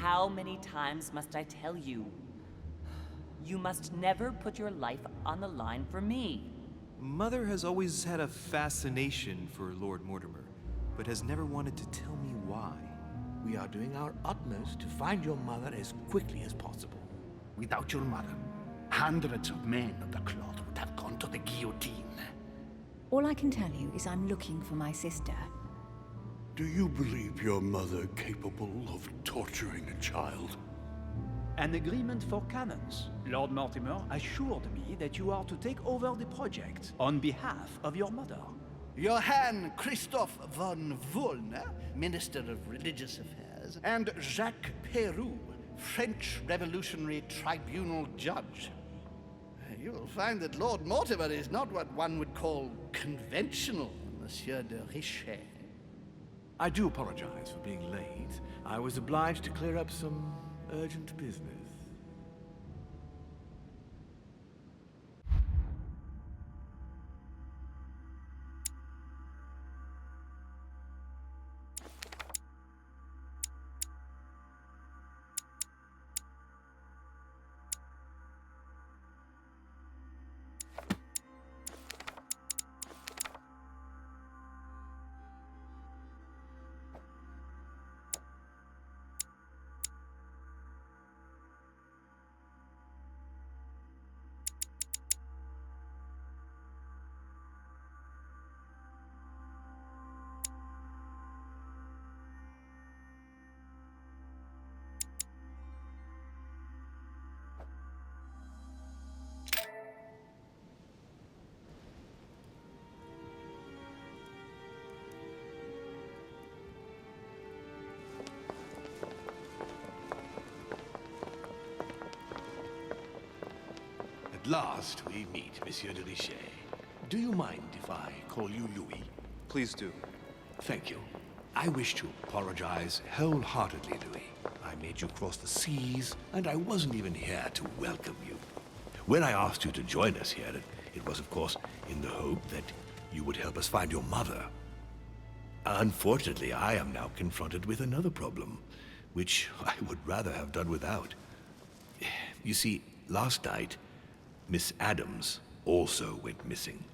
how many times must I tell you? You must never put your life on the line for me. Mother has always had a fascination for Lord Mortimer, but has never wanted to tell me why. We are doing our utmost to find your mother as quickly as possible. Without your mother, hundreds of men of the cloth would have gone to the guillotine. All I can tell you is I'm looking for my sister. Do you believe your mother capable of torturing a child? An agreement for cannons. Lord Mortimer assured me that you are to take over the project on behalf of your mother. Johann Christoph von Wollner, Minister of Religious Affairs, and Jacques Peroux, French Revolutionary Tribunal Judge. You will find that Lord Mortimer is not what one would call conventional, Monsieur de Richet. I do apologize for being late. I was obliged to clear up some urgent business. At last we meet, Monsieur de Richet. Do you mind if I call you Louis? Please do. Thank you. I wish to apologize wholeheartedly, Louis. I made you cross the seas, and I wasn't even here to welcome you. When I asked you to join us here, it was, of course, in the hope that you would help us find your mother. Unfortunately, I am now confronted with another problem, which I would rather have done without. You see, last night, Miss Adams also went missing.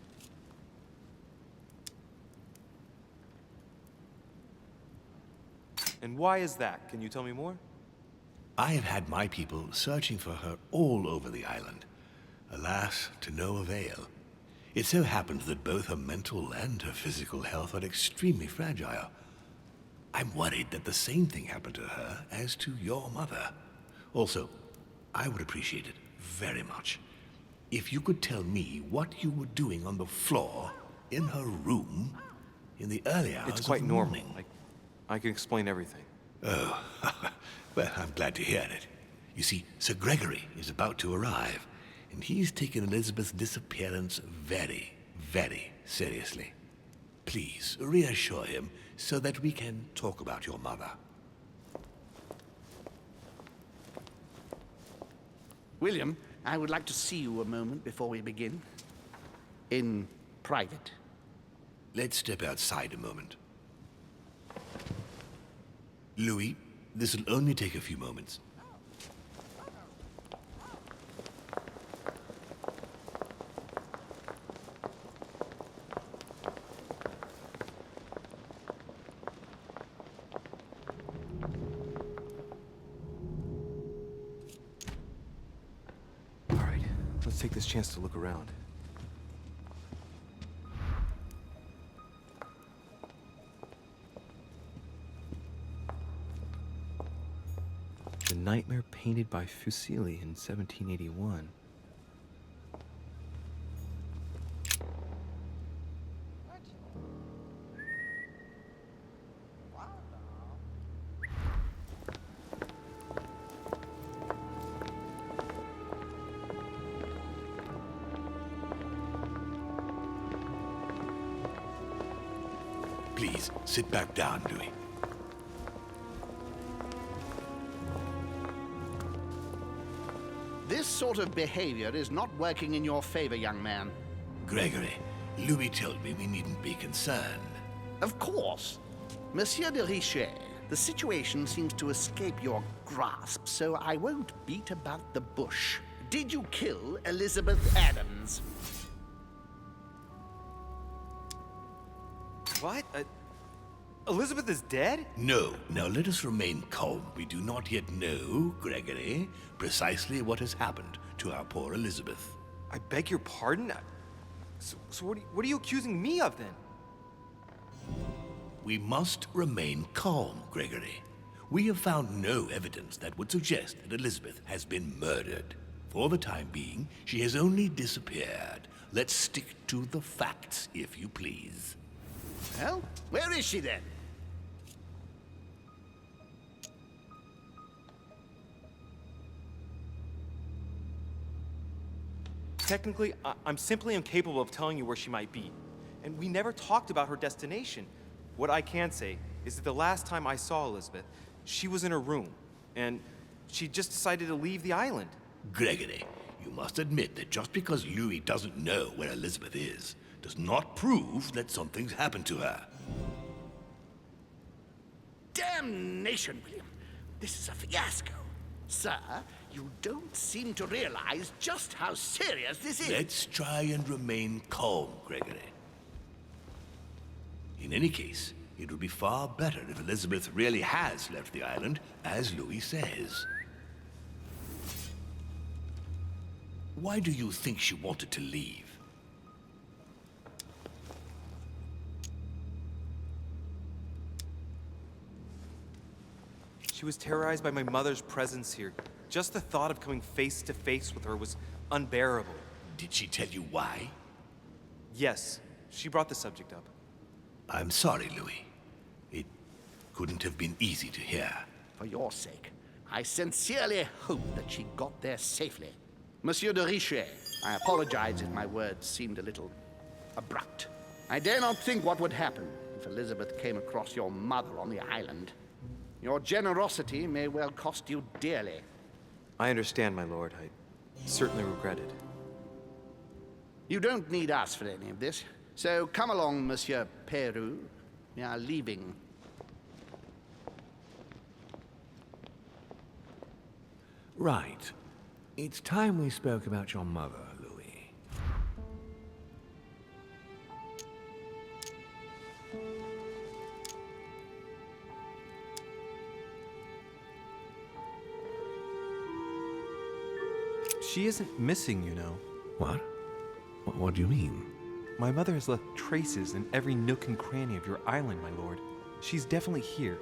And why is that? Can you tell me more? I have had my people searching for her all over the island. Alas, to no avail. It so happens that both her mental and her physical health are extremely fragile. I'm worried that the same thing happened to her as to your mother. Also, I would appreciate it very much if you could tell me what you were doing on the floor in her room in the early hours It's quite of the normal. morning. I can explain everything. Oh, well, I'm glad to hear it. You see, Sir Gregory is about to arrive, and he's taken Elizabeth's disappearance very, very seriously. Please, reassure him so that we can talk about your mother. William, I would like to see you a moment before we begin. In private. Let's step outside a moment. Louis, this will only take a few moments. All right, let's take this chance to look around. The Nightmare painted by Fuseli in 1781. Please, sit back down, Louis. This sort of behavior is not working in your favor, young man. Gregory, Louis told me we needn't be concerned. Of course. Monsieur de Richet, the situation seems to escape your grasp, so I won't beat about the bush. Did you kill Elizabeth Adams? What? Elizabeth is dead? No. Now let us remain calm. We do not yet know, Gregory, precisely what has happened to our poor Elizabeth. I beg your pardon? So what are you accusing me of then? We must remain calm, Gregory. We have found no evidence that would suggest that Elizabeth has been murdered. For the time being, she has only disappeared. Let's stick to the facts, if you please. Well, where is she then? Technically, I'm simply incapable of telling you where she might be. And we never talked about her destination. What I can say is that the last time I saw Elizabeth, she was in her room, and she just decided to leave the island. Gregory, you must admit that just because Louis doesn't know where Elizabeth is, does not prove that something's happened to her. Damnation, William. This is a fiasco. Sir, you don't seem to realize just how serious this is. Let's try and remain calm, Gregory. In any case, it would be far better if Elizabeth really has left the island, as Louis says. Why do you think she wanted to leave? She was terrorized by my mother's presence here. Just the thought of coming face to face with her was unbearable. Did she tell you why? Yes, she brought the subject up. I'm sorry, Louis. It couldn't have been easy to hear. For your sake, I sincerely hope that she got there safely. Monsieur de Richet, I apologize if my words seemed a little abrupt. I dare not think what would happen if Elizabeth came across your mother on the island. Your generosity may well cost you dearly. I understand, my lord. I certainly regret it. You don't need us for any of this. So come along, Monsieur Peru. We are leaving. Right. It's time we spoke about your mother, Louis. She isn't missing, you know. What? What do you mean? My mother has left traces in every nook and cranny of your island, my lord. She's definitely here.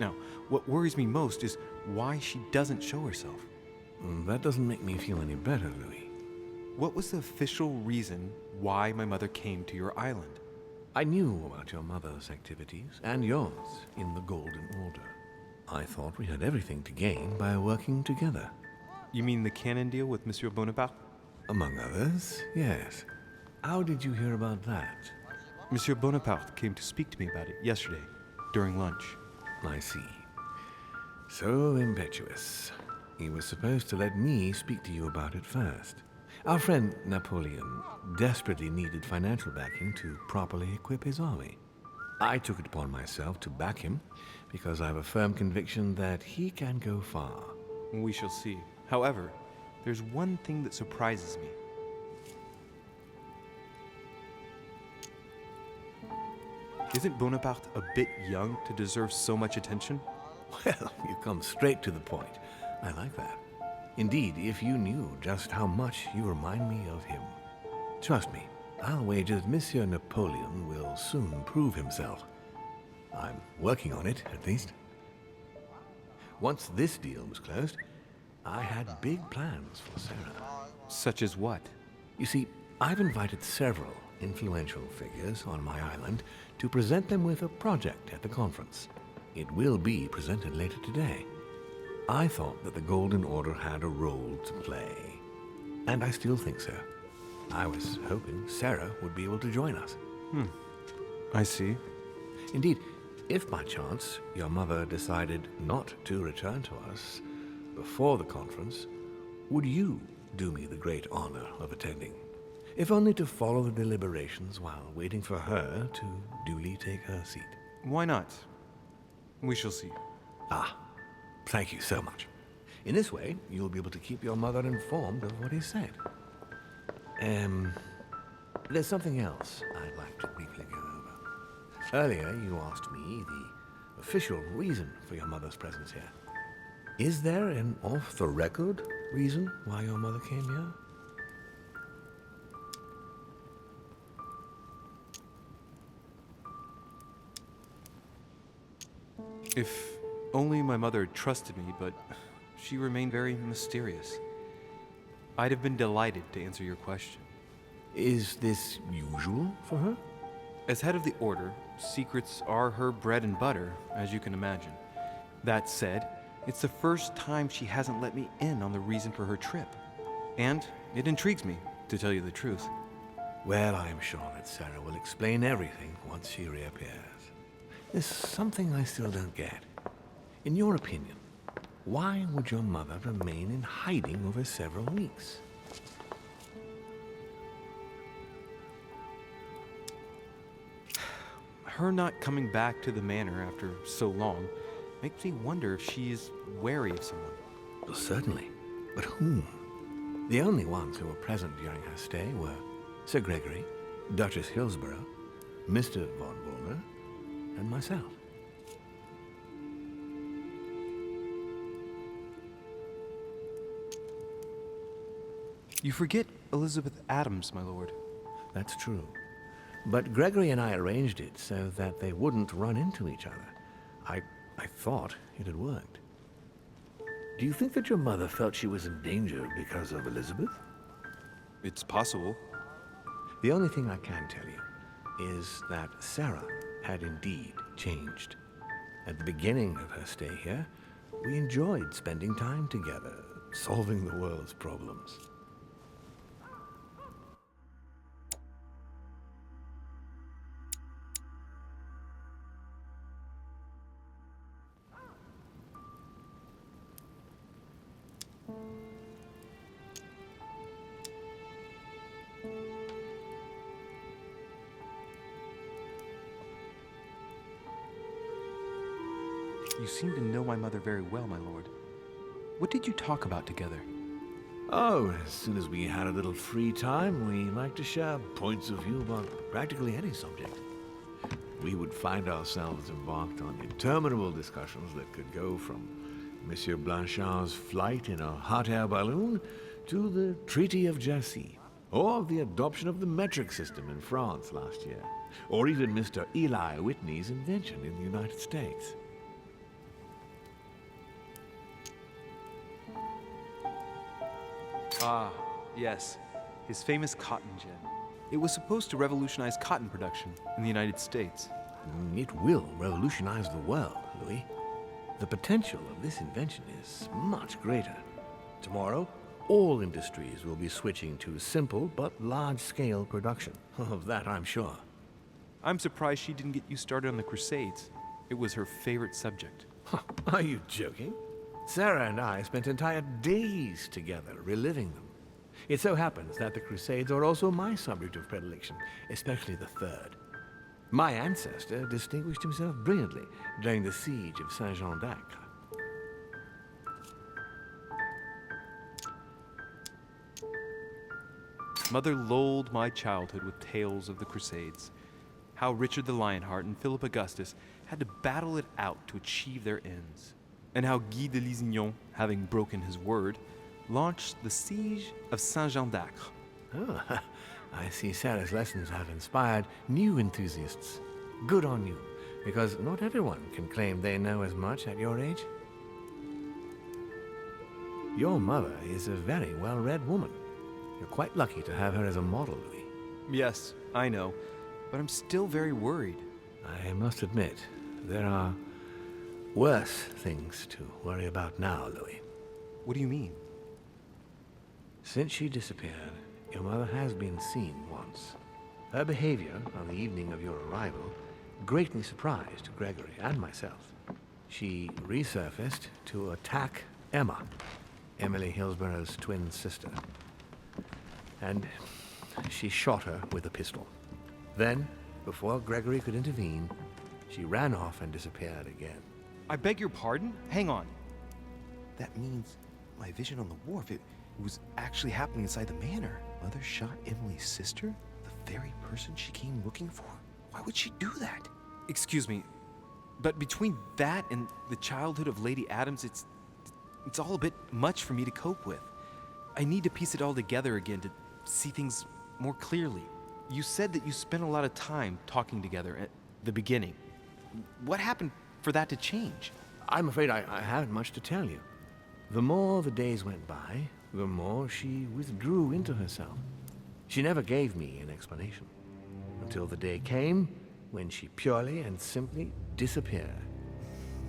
Now, what worries me most is why she doesn't show herself. That doesn't make me feel any better, Louis. What was the official reason why my mother came to your island? I knew about your mother's activities, and yours, in the Golden Order. I thought we had everything to gain by working together. You mean the canon deal with Monsieur Bonaparte? Among others, yes. How did you hear about that? Monsieur Bonaparte came to speak to me about it yesterday, during lunch. I see. So impetuous. He was supposed to let me speak to you about it first. Our friend Napoleon desperately needed financial backing to properly equip his army. I took it upon myself to back him because I have a firm conviction that he can go far. We shall see. However, there's one thing that surprises me. Isn't Bonaparte a bit young to deserve so much attention? Well, you come straight to the point. I like that. Indeed, if you knew just how much you remind me of him. Trust me, I'll wager that Monsieur Napoleon will soon prove himself. I'm working on it, at least. Once this deal was closed, I had big plans for Sarah. Such as what? You see, I've invited several influential figures on my island to present them with a project at the conference. It will be presented later today. I thought that the Golden Order had a role to play, and I still think so. I was hoping Sarah would be able to join us. I see. Indeed, if by chance your mother decided not to return to us before the conference, would you do me the great honor of attending? If only to follow the deliberations while waiting for her to duly take her seat. Why not? We shall see. Ah, Thank you so much. In this way, you'll be able to keep your mother informed of what he said. There's something else I'd like to briefly go over. Earlier, you asked me the official reason for your mother's presence here. Is there an off-the-record reason why your mother came here? If only my mother had trusted me, but she remained very mysterious. I'd have been delighted to answer your question. Is this usual for her? As head of the Order, secrets are her bread and butter, as you can imagine. That said, it's the first time she hasn't let me in on the reason for her trip. And it intrigues me, to tell you the truth. Well, I'm sure that Sarah will explain everything once she reappears. There's something I still don't get. In your opinion, why would your mother remain in hiding over several weeks? Her not coming back to the manor after so long makes me wonder if she is wary of someone. Well, certainly. But whom? The only ones who were present during her stay were Sir Gregory, Duchess Hillsborough, Mr. von Wollner, and myself. You forget Elizabeth Adams, my lord. That's true. But Gregory and I arranged it so that they wouldn't run into each other. I thought it had worked. Do you think that your mother felt she was in danger because of Elizabeth? It's possible. The only thing I can tell you is that Sarah had indeed changed. At the beginning of her stay here, we enjoyed spending time together, solving the world's problems. You seem to know my mother very well, my lord. What did you talk about together? Oh, as soon as we had a little free time, we liked to share points of view about practically any subject. We would find ourselves embarked on interminable discussions that could go from Monsieur Blanchard's flight in a hot air balloon to the Treaty of Jassy, or the adoption of the metric system in France last year, or even Mr. Eli Whitney's invention in the United States. Ah, yes. His famous cotton gin. It was supposed to revolutionize cotton production in the United States. It will revolutionize the world, Louis. The potential of this invention is much greater. Tomorrow, all industries will be switching to simple but large-scale production. Of that, I'm sure. I'm surprised she didn't get you started on the Crusades. It was her favorite subject. Are you joking? Sarah and I spent entire days together reliving them. It so happens that the Crusades are also my subject of predilection, especially the Third. My ancestor distinguished himself brilliantly during the siege of Saint-Jean d'Acre. Mother lulled my childhood with tales of the Crusades. How Richard the Lionheart and Philip Augustus had to battle it out to achieve their ends. And how Guy de Lusignan, having broken his word, launched the siege of Saint-Jean d'Acre. Oh, I see Sarah's lessons have inspired new enthusiasts. Good on you, because not everyone can claim they know as much at your age. Your mother is a very well-read woman. You're quite lucky to have her as a model, Louis. Yes, I know, but I'm still very worried. I must admit, there are worse things to worry about now, Louis. What do you mean? Since she disappeared, your mother has been seen once. Her behavior on the evening of your arrival greatly surprised Gregory and myself. She resurfaced to attack Emma, Emily Hillsborough's twin sister. And she shot her with a pistol. Then, before Gregory could intervene, she ran off and disappeared again. I beg your pardon? Hang on. that means my vision on the wharf, it was actually happening inside the manor. Mother shot Emily's sister? The very person she came looking for? Why would she do that? Excuse me, but between that and the childhood of Lady Adams, it's all a bit much for me to cope with. I need to piece it all together again to see things more clearly. You said that you spent a lot of time talking together at the beginning. What happened for that to change? I'm afraid I haven't much to tell you. The more the days went by, the more she withdrew into herself. She never gave me an explanation. Until the day came when she purely and simply disappeared.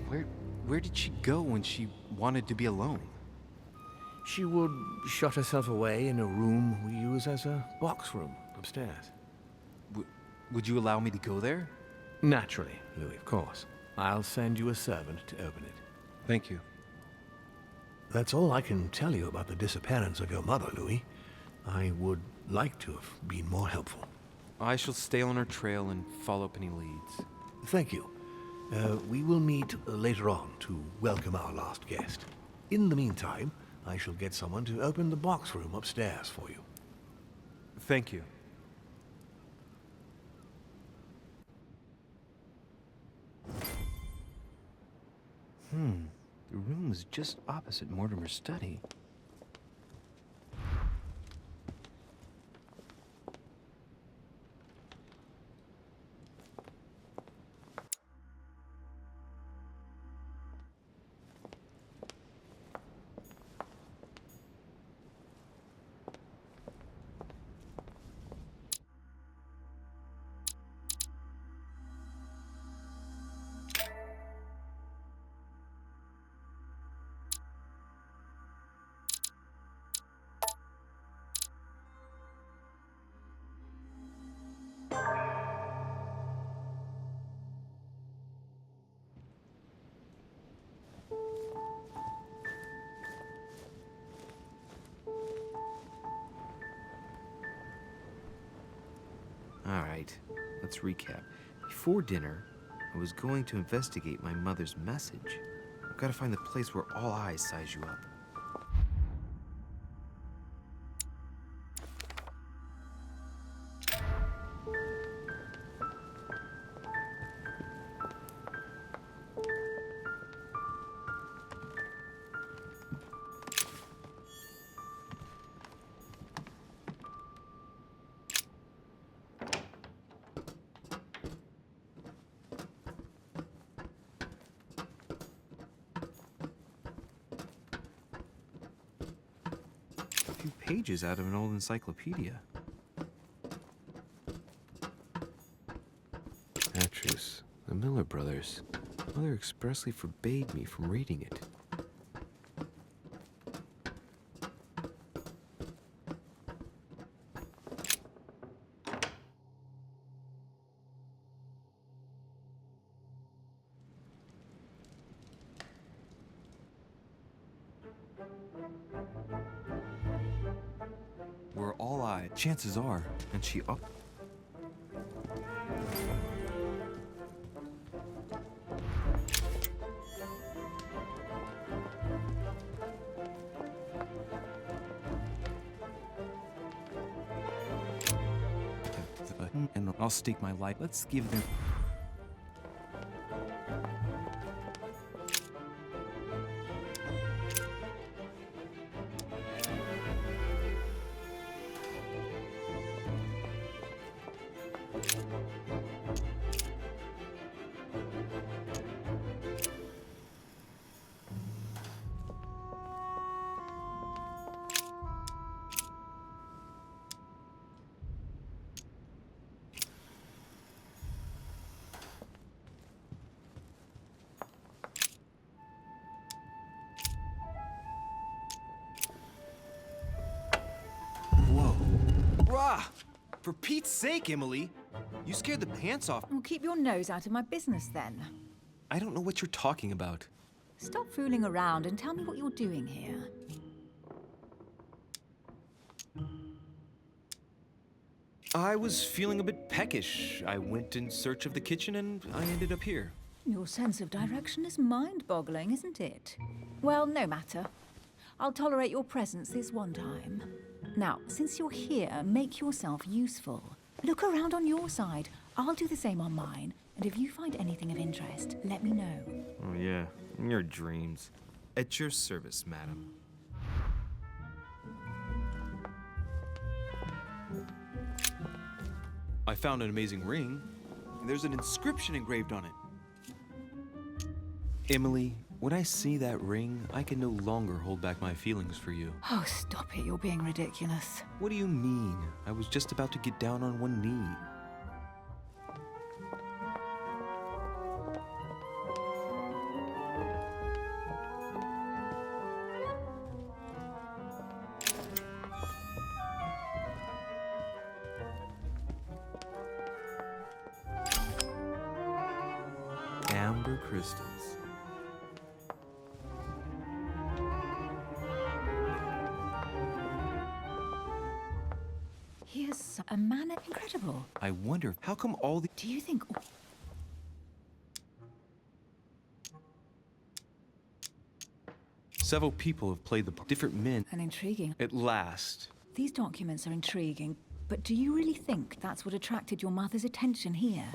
Where did she go when she wanted to be alone? She would shut herself away in a room we use as a box room upstairs. Would you allow me to go there? Naturally, Louis, of course. I'll send you a servant to open it. Thank you. That's all I can tell you about the disappearance of your mother, Louis. I would like to have been more helpful. I shall stay on her trail and follow up any leads. Thank you. We will meet later on to welcome our last guest. In the meantime, I shall get someone to open the box room upstairs for you. Thank you. The room was just opposite Mortimer's study. All right, let's recap. Before dinner, I was going to investigate my mother's message. I've got to find the place where all eyes size you up. A few pages out of an old encyclopedia. Atrus, the Miller brothers. Mother expressly forbade me from reading it. We're all eyed. Chances are, and she up. And I'll stake my life. Let's give them. Whoa. Rah! For Pete's sake, Emily! You scared the pants off. Well, keep your nose out of my business then. I don't know what you're talking about. Stop fooling around and tell me what you're doing here. I was feeling a bit peckish. I went in search of the kitchen and I ended up here. Your sense of direction is mind-boggling, isn't it? Well, no matter. I'll tolerate your presence this one time. Now, since you're here, make yourself useful. Look around on your side. I'll do the same on mine. And if you find anything of interest, let me know. Oh, yeah. In your dreams. At your service, madam. I found an amazing ring. There's an inscription engraved on it. Emily, when I see that ring, I can no longer hold back my feelings for you. Oh, stop it. You're being ridiculous. What do you mean? I was just about to get down on one knee. Amber crystals. Here's a man. Incredible. I wonder, how come all the... Do you think... Several people have played the part. Different men. And intriguing. At last. These documents are intriguing, but do you really think that's what attracted your mother's attention here?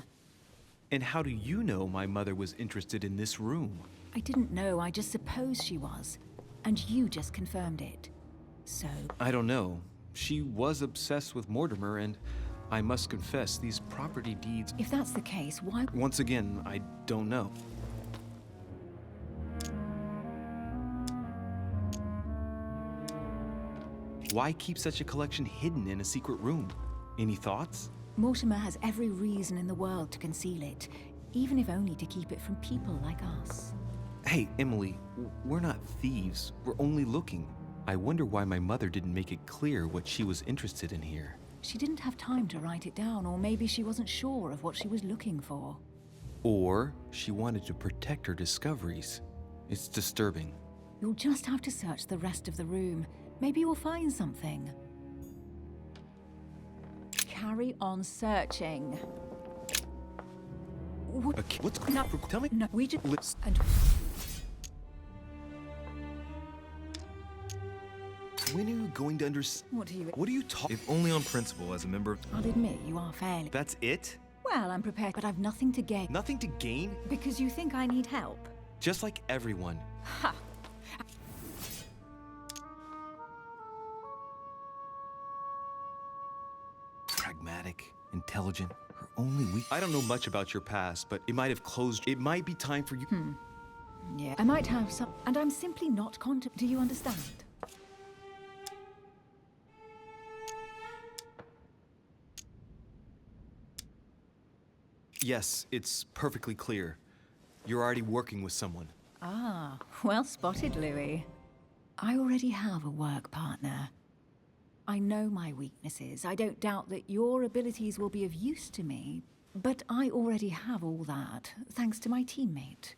And how do you know my mother was interested in this room? I didn't know, I just supposed she was. And you just confirmed it. So, I don't know. She was obsessed with Mortimer, and I must confess, these property deeds... if that's the case, why... Once again, I don't know. Why keep such a collection hidden in a secret room? Any thoughts? Mortimer has every reason in the world to conceal it, even if only to keep it from people like us. Hey, Emily, we're not thieves. We're only looking. I wonder why my mother didn't make it clear what she was interested in here. She didn't have time to write it down, or maybe she wasn't sure of what she was looking for. Or she wanted to protect her discoveries. It's disturbing. You'll just have to search the rest of the room. Maybe you'll find something. Carry on searching. What? Okay, what's... No, Tell me... no, we just... Lips. And When are you going to understand? what do you... What are you talking? If only on principle, as a member of... I'll admit you are fairly... That's it? Well, I'm prepared, but I've nothing to gain. Nothing to gain? Because you think I need help. Just like everyone. Ha! Pragmatic, intelligent, her only weak... I don't know much about your past, but it might have closed... It might be time for you... Yeah. I might have some... And I'm simply not Do you understand? Yes, it's perfectly clear. You're already working with someone. Ah, well spotted, Louis. I already have a work partner. I know my weaknesses. I don't doubt that your abilities will be of use to me. But I already have all that, thanks to my teammate.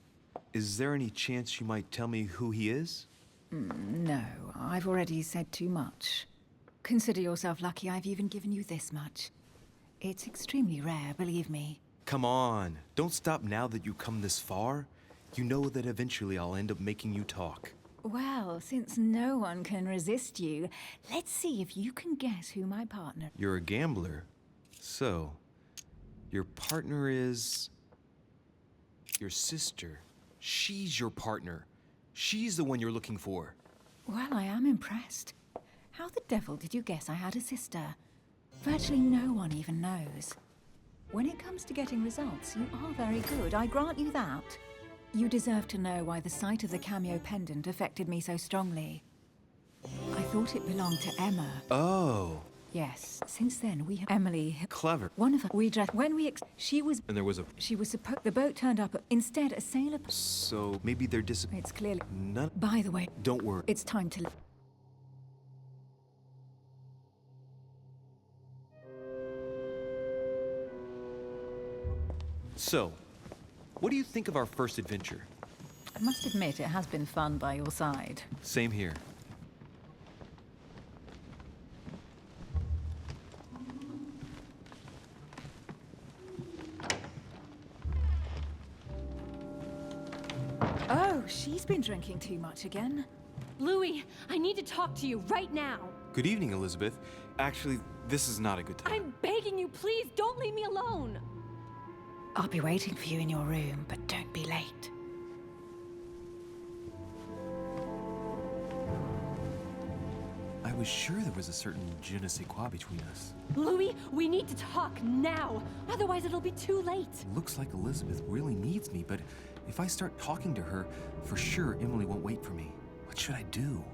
Is there any chance you might tell me who he is? No, I've already said too much. Consider yourself lucky I've even given you this much. It's extremely rare, believe me. Come on, don't stop now that you've come this far. You know that eventually I'll end up making you talk. Well, since no one can resist you, let's see if you can guess who my partner... You're a gambler. So, your partner is... your sister. She's your partner. She's the one you're looking for. Well, I am impressed. How the devil did you guess I had a sister? Virtually no one even knows. When it comes to getting results, you are very good, I grant you that. You deserve to know why the sight of the cameo pendant affected me so strongly. I thought it belonged to Emma. Oh, Yes, since then we have... Emily... clever. One of her... We dressed... When we... She was... And there was a... She was supposed... The boat turned up. Instead, a sailor... So, maybe they're It's clearly... None... By the way, Don't worry. it's time to... So, what do you think of our first adventure? I must admit, it has been fun by your side. Same here. Oh, she's been drinking too much again. Louis, I need to talk to you right now. Good evening, Elizabeth. Actually, this is not a good time. I'm begging you, please don't leave me alone. I'll be waiting for you in your room, but don't be late. I was sure there was a certain je ne sais quoi between us. Louis, we need to talk now. Otherwise, it'll be too late. Looks like Elizabeth really needs me, but if I start talking to her, for sure Emily won't wait for me. What should I do?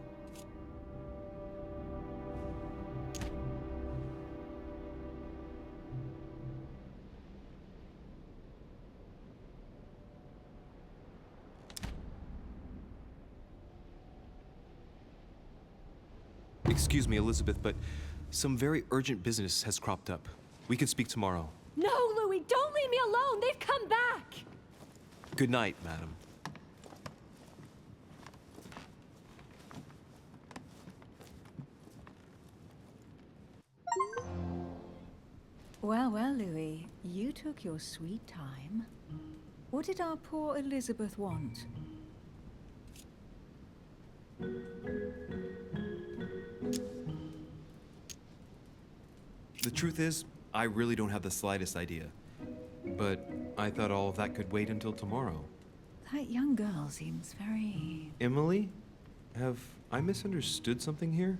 Excuse me, Elizabeth, but some very urgent business has cropped up. We can speak tomorrow. No, Louis, don't leave me alone. They've come back. Good night, madam. Well, well, Louis, you took your sweet time. What did our poor Elizabeth want? The truth is, I really don't have the slightest idea. But I thought all of that could wait until tomorrow. That young girl seems very... Emily? Have I misunderstood something here?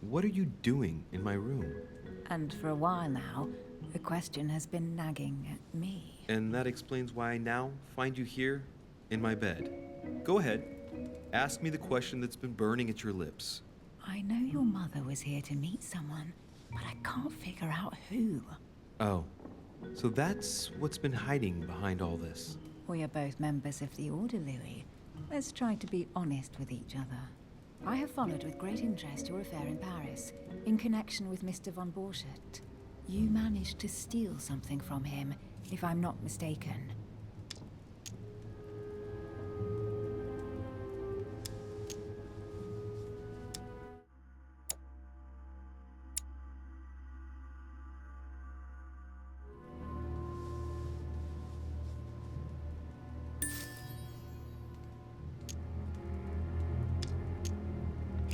What are you doing in my room? And for a while now, the question has been nagging at me. And that explains why I now find you here in my bed. Go ahead. Ask me the question that's been burning at your lips. I know your mother was here to meet someone, but I can't figure out who. Oh, so that's what's been hiding behind all this. We are both members of the Order, Louis. Let's try to be honest with each other. I have followed with great interest your affair in Paris, in connection with Mr. von Borchardt. You managed to steal something from him, if I'm not mistaken.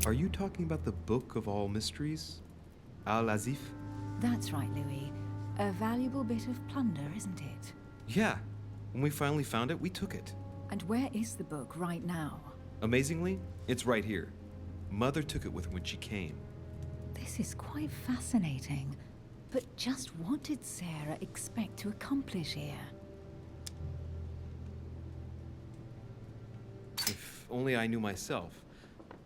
Are you talking about the Book of All Mysteries? Al-Azif? That's right, Louis. A valuable bit of plunder, isn't it? Yeah. When we finally found it, we took it. And where is the book right now? Amazingly, it's right here. Mother took it with her when she came. This is quite fascinating. But just what did Sarah expect to accomplish here? If only I knew myself.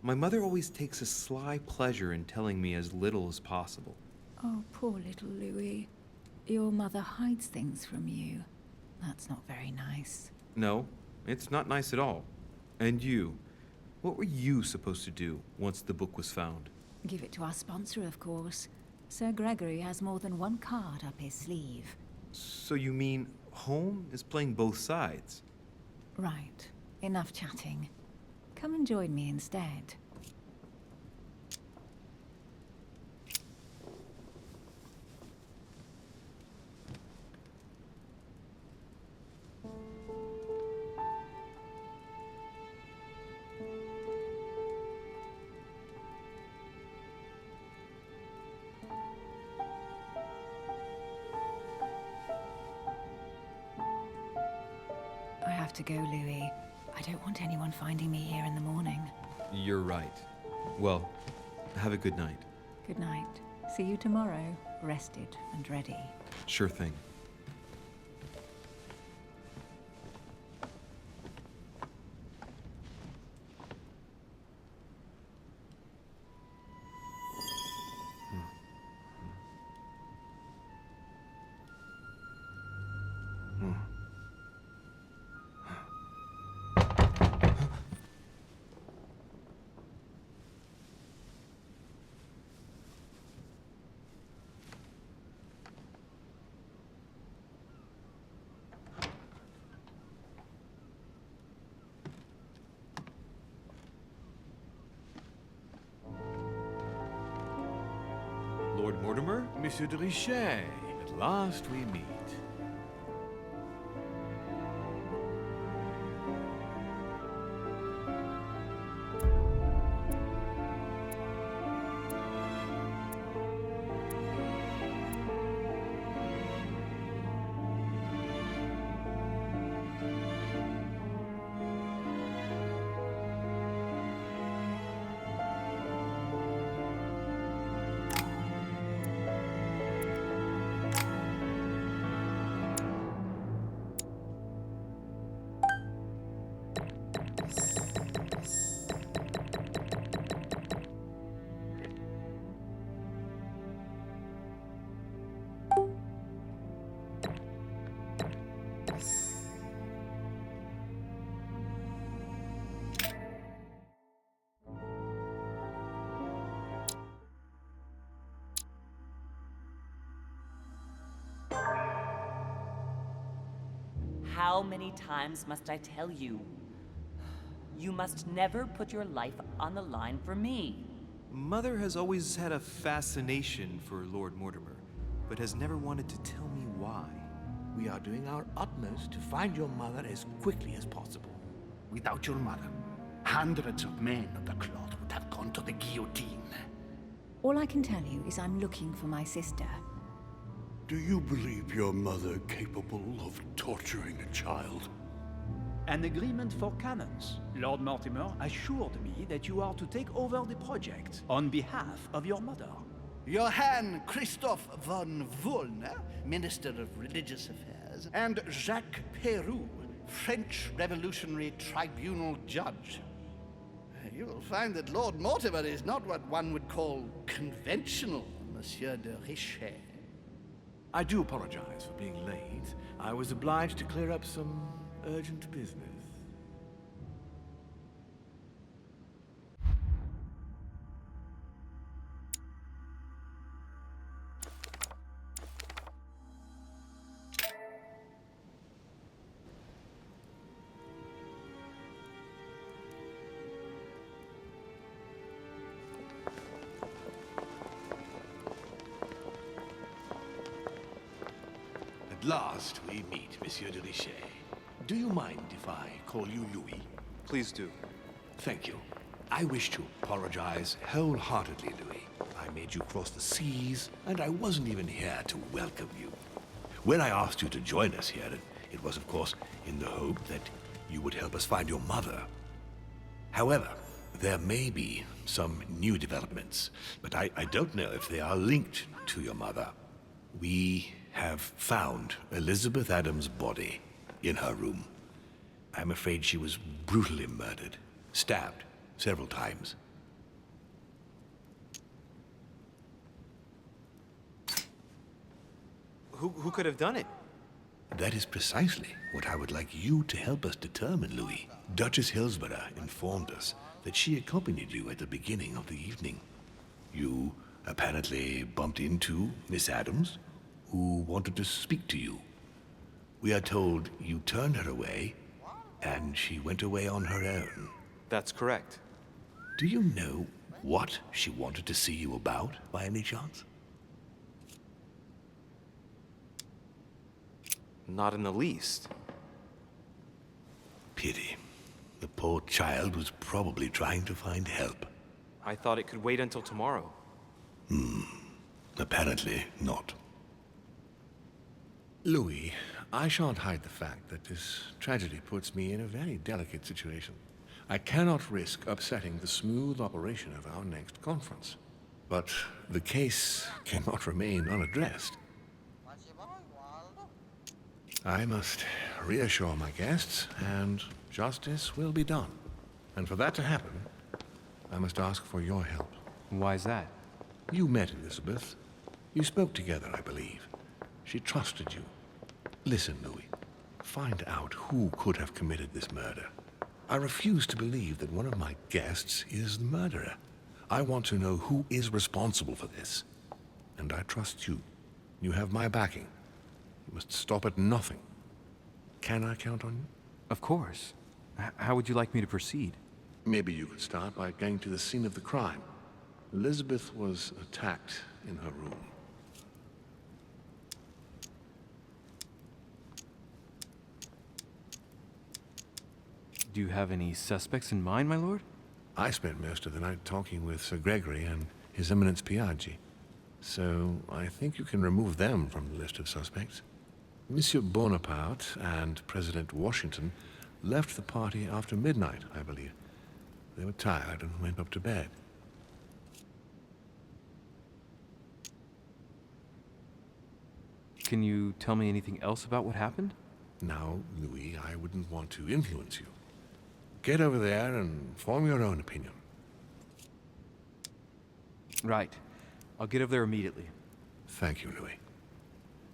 My mother always takes a sly pleasure in telling me as little as possible. Oh, poor little Louis. Your mother hides things from you. That's not very nice. No, it's not nice at all. And you, what were you supposed to do once the book was found? Give it to our sponsor, of course. Sir Gregory has more than one card up his sleeve. So you mean Home is playing both sides? Right. Enough chatting. Come and join me instead. I have to go, Louis. I don't want anyone finding me here in the morning. You're right. Well, have a good night. Good night. See you tomorrow, rested and ready. Sure thing. Lord Mortimer? Monsieur de Richet, at last we meet. How many times must I tell you? You must never put your life on the line for me. Mother has always had a fascination for Lord Mortimer, but has never wanted to tell me why. We are doing our utmost to find your mother as quickly as possible. Without your mother, hundreds of men of the cloth would have gone to the guillotine. All I can tell you is I'm looking for my sister. Do you believe your mother capable of torturing a child? An agreement for cannons. Lord Mortimer assured me that you are to take over the project on behalf of your mother. Johann Christoph von Wollner, Minister of Religious Affairs, and Jacques Peroux, French Revolutionary Tribunal Judge. You will find that Lord Mortimer is not what one would call conventional, Monsieur de Richet. I do apologize for being late. I was obliged to clear up some urgent business. At last we meet, Monsieur de Richet. Do you mind if I call you Louis? Please do. Thank you. I wish to apologize wholeheartedly, Louis. I made you cross the seas, and I wasn't even here to welcome you. When I asked you to join us here, it was, of course, in the hope that you would help us find your mother. However, there may be some new developments, but I don't know if they are linked to your mother. We have found Elizabeth Adams' body in her room. I'm afraid she was brutally murdered, stabbed several times. Who could have done it? That is precisely what I would like you to help us determine, Louis. Duchess Hillsborough informed us that she accompanied you at the beginning of the evening. You apparently bumped into Miss Adams, who wanted to speak to you. We are told you turned her away, and she went away on her own. That's correct. Do you know what she wanted to see you about, by any chance? Not in the least. Pity. The poor child was probably trying to find help. I thought it could wait until tomorrow. Apparently not. Louis, I shan't hide the fact that this tragedy puts me in a very delicate situation. I cannot risk upsetting the smooth operation of our next conference. But the case cannot remain unaddressed. I must reassure my guests, and justice will be done. And for that to happen, I must ask for your help. Why is that? You met Elizabeth. You spoke together, I believe. She trusted you. Listen, Louis. Find out who could have committed this murder. I refuse to believe that one of my guests is the murderer. I want to know who is responsible for this. And I trust you. You have my backing. You must stop at nothing. Can I count on you? Of course. How would you like me to proceed? Maybe you could start by going to the scene of the crime. Elizabeth was attacked in her room. Do you have any suspects in mind, my lord? I spent most of the night talking with Sir Gregory and His Eminence Piaggi, so I think you can remove them from the list of suspects. Monsieur Bonaparte and President Washington left the party after midnight, I believe. They were tired and went up to bed. Can you tell me anything else about what happened? Now, Louis, I wouldn't want to influence you. Get over there and form your own opinion. Right. I'll get over there immediately. Thank you, Louis.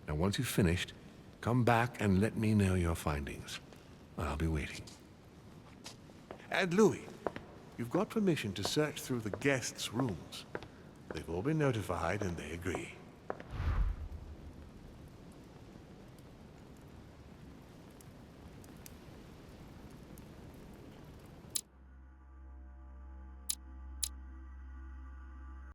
Now, once you've finished, come back and let me know your findings. I'll be waiting. And Louis, you've got permission to search through the guests' rooms. They've all been notified and they agree.